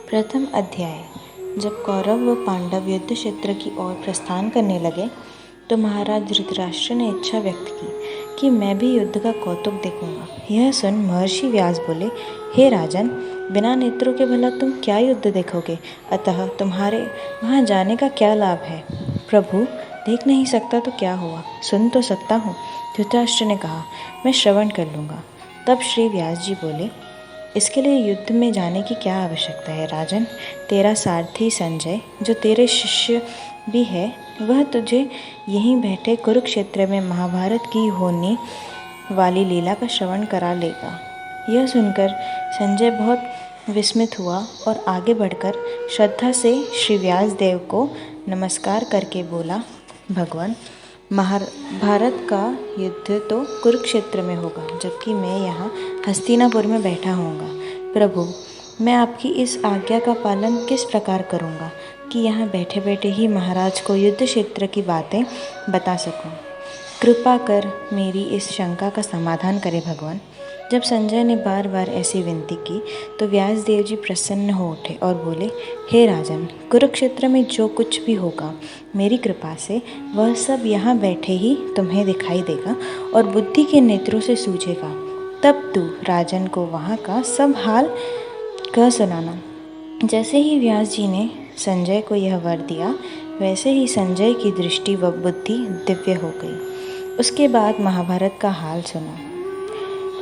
प्रथम अध्याय। जब कौरव व पांडव युद्ध क्षेत्र की ओर प्रस्थान करने लगे तो महाराज धृतराष्ट्र ने इच्छा व्यक्त की कि मैं भी युद्ध का कौतुक देखूंगा। यह सुन महर्षि व्यास बोले, हे राजन, बिना नेत्रों के भला तुम क्या युद्ध देखोगे? अतः तुम्हारे वहाँ जाने का क्या लाभ है? प्रभु, देख नहीं सकता तो क्या हुआ, सुन तो सकता हूँ। धृतराष्ट्र ने कहा, मैं श्रवण कर लूँगा। तब श्री व्यास जी बोले, इसके लिए युद्ध में जाने की क्या आवश्यकता है राजन? तेरा सारथी संजय, जो तेरे शिष्य भी है, वह तुझे यहीं बैठे कुरुक्षेत्र में महाभारत की होने वाली लीला का श्रवण करा लेगा। यह सुनकर संजय बहुत विस्मित हुआ और आगे बढ़कर श्रद्धा से श्री व्यास देव को नमस्कार करके बोला, भगवान, महाभारत का युद्ध तो कुरुक्षेत्र में होगा, जबकि मैं यहाँ हस्तिनापुर में बैठा होऊंगा। प्रभु, मैं आपकी इस आज्ञा का पालन किस प्रकार करूँगा कि यहाँ बैठे बैठे ही महाराज को युद्ध क्षेत्र की बातें बता सकूँ? कृपा कर मेरी इस शंका का समाधान करें भगवान। जब संजय ने बार बार ऐसी विनती की तो व्यासदेव जी प्रसन्न हो उठे और बोले, हे राजन, कुरुक्षेत्र में जो कुछ भी होगा मेरी कृपा से वह सब यहाँ बैठे ही तुम्हें दिखाई देगा और बुद्धि के नेत्रों से सूझेगा। तब तू राजन को वहाँ का सब हाल कह सुनाना। जैसे ही व्यास जी ने संजय को यह वर दिया, वैसे ही संजय की दृष्टि व बुद्धि दिव्य हो गई। उसके बाद महाभारत का हाल सुना।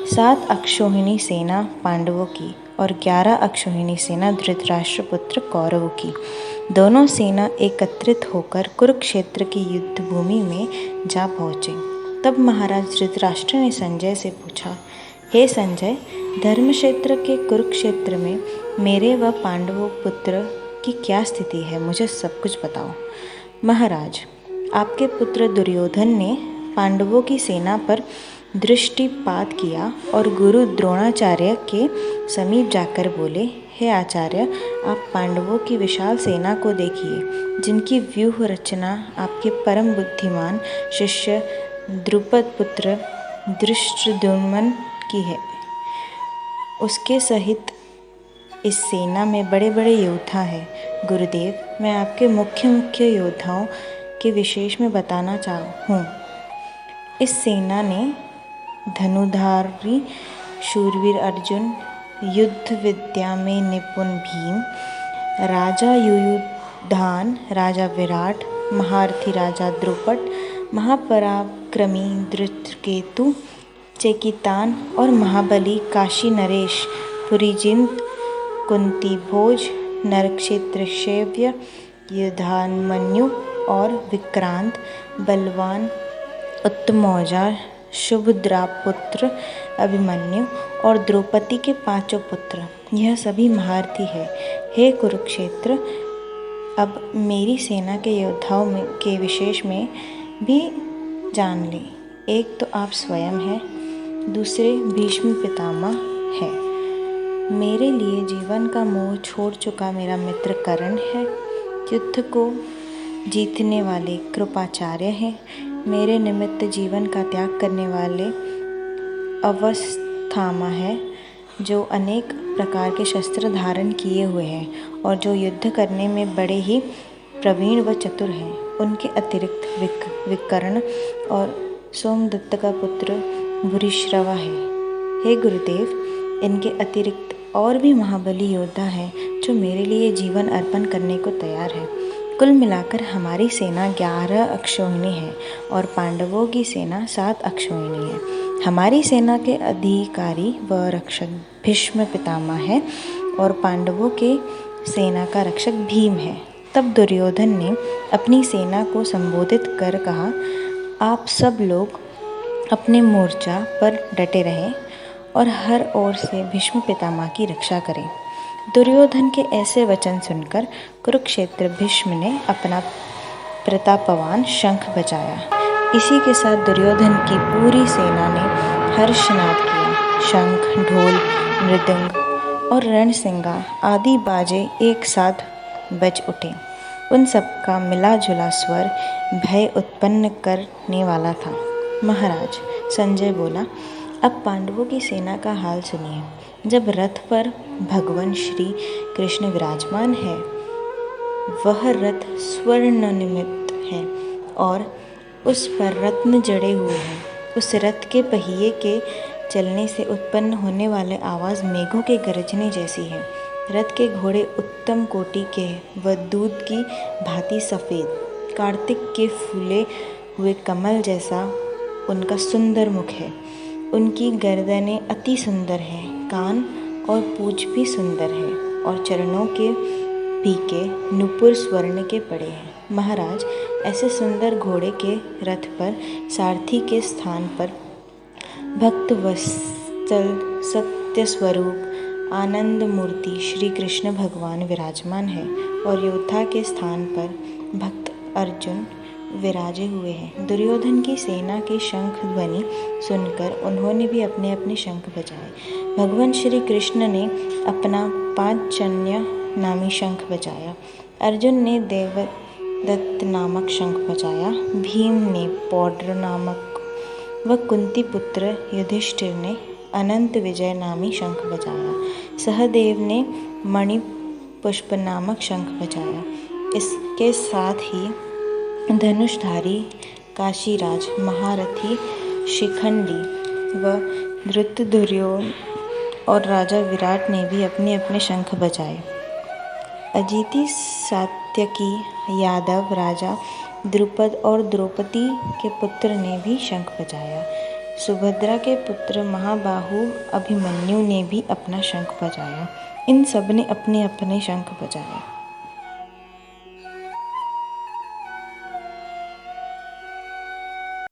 7 अक्षौहिणी सेना पांडवों की और 11 अक्षौहिणी सेना धृतराष्ट्र पुत्र कौरवों की, दोनों सेना एकत्रित होकर कुरुक्षेत्र की युद्ध भूमि में जा पहुँचे। तब महाराज धृतराष्ट्र ने संजय से पूछा, हे संजय, धर्मक्षेत्र के कुरुक्षेत्र में मेरे व पांडवों पुत्र की क्या स्थिति है? मुझे सब कुछ बताओ। महाराज, आपके पुत्र दुर्योधन ने पांडवों की सेना पर दृष्टिपात किया और गुरु द्रोणाचार्य के समीप जाकर बोले, हे आचार्य, आप पांडवों की विशाल सेना को देखिए, जिनकी व्यूह रचना आपके परम बुद्धिमान शिष्य द्रुपद पुत्र धृष्टद्युम्न की है। उसके सहित इस सेना में बड़े बड़े योद्धा हैं। गुरुदेव, मैं आपके मुख्य योद्धाओं के विशेष में बताना हूँ। इस सेना ने धनुधारी शूरवीर अर्जुन, युद्ध विद्या में निपुण भीम, राजा युयुधान, राजा विराट, महारथी राजा द्रुपद, महापराक्रमी धृतकेतु, चेकितान और महाबली काशी नरेश, पुरीजित, कुंती भोज, नरक्षेत्र शैव्य, युधामन्यु और विक्रांत, बलवान उत्तमौजा, सुभद्रापुत्र अभिमन्यु और द्रौपदी के 5 पुत्र, यह सभी महारथी है। हे कुरुक्षेत्र, अब मेरी सेना के योद्धाओं के विशेष में भी जान ले। एक तो आप स्वयं हैं, दूसरे भीष्म पितामह है। मेरे लिए जीवन का मोह छोड़ चुका मेरा मित्र कर्ण है। युद्ध को जीतने वाले कृपाचार्य हैं। मेरे निमित्त जीवन का त्याग करने वाले अश्वत्थामा है, जो अनेक प्रकार के शस्त्र धारण किए हुए हैं और जो युद्ध करने में बड़े ही प्रवीण व चतुर हैं। उनके अतिरिक्त विकर्ण और सोमदत्त का पुत्र भूरिश्रवा है। हे गुरुदेव, इनके अतिरिक्त और भी महाबली योद्धा हैं जो मेरे लिए जीवन अर्पण करने को तैयार है। कुल मिलाकर हमारी सेना 11 अक्षौहिणी है और पांडवों की सेना 7 अक्षौहिणी है। हमारी सेना के अधिकारी व रक्षक भीष्म पितामह है और पांडवों के सेना का रक्षक भीम है। तब दुर्योधन ने अपनी सेना को संबोधित कर कहा, आप सब लोग अपने मोर्चा पर डटे रहें और हर ओर से भीष्म पितामह की रक्षा करें। दुर्योधन के ऐसे वचन सुनकर कुरुक्षेत्र भीष्म ने अपना प्रतापवान शंख बजाया। इसी के साथ दुर्योधन की पूरी सेना ने हर्षनाद किया। शंख, ढोल, मृदंग और रणसिंगा आदि बाजे एक साथ बज उठे। उन सबका मिला जुला स्वर भय उत्पन्न करने वाला था। महाराज, संजय बोला, अब पांडवों की सेना का हाल सुनिए। जब रथ पर भगवान श्री कृष्ण विराजमान है, वह रथ स्वर्ण निर्मित है और उस पर रत्न जड़े हुए हैं। उस रथ के पहिए के चलने से उत्पन्न होने वाले आवाज़ मेघों के गरजने जैसी है। रथ के घोड़े उत्तम कोटि के व दूध की भांति सफ़ेद, कार्तिक के फूले हुए कमल जैसा उनका सुंदर मुख है। उनकी गर्दनें अति सुंदर हैं, कान और पूँछ भी सुंदर है और चरणों के पीके नुपुर स्वर्ण के पड़े हैं। महाराज, ऐसे सुंदर घोड़े के रथ पर सारथी के स्थान पर भक्त वत्सल सत्य स्वरूप आनंद मूर्ति श्री कृष्ण भगवान विराजमान है और योद्धा के स्थान पर भक्त अर्जुन विराजे हुए हैं। दुर्योधन की सेना के शंख ध्वनि सुनकर उन्होंने भी अपने अपने शंख बजाए। भगवान श्री कृष्ण ने अपना पांचजन्य नामी शंख बजाया, अर्जुन ने देवदत्त नामक शंख बजाया, भीम ने पौड्र नामक व कुंती पुत्र युधिष्ठिर ने अनंत विजय नामी शंख बजाया, सहदेव ने मणि पुष्प नामक शंख बजाया। इसके साथ ही धनुषधारी काशीराज, महारथी शिखंडी व धृतदुर्योधन और राजा विराट ने भी अपने अपने शंख बजाए। अजिति सात्यकी यादव राजा द्रुपद और द्रौपदी के पुत्र ने भी शंख बजाया। सुभद्रा के पुत्र महाबाहु अभिमन्यु ने भी अपना शंख बजाया। इन सब ने अपने अपने शंख बजाए।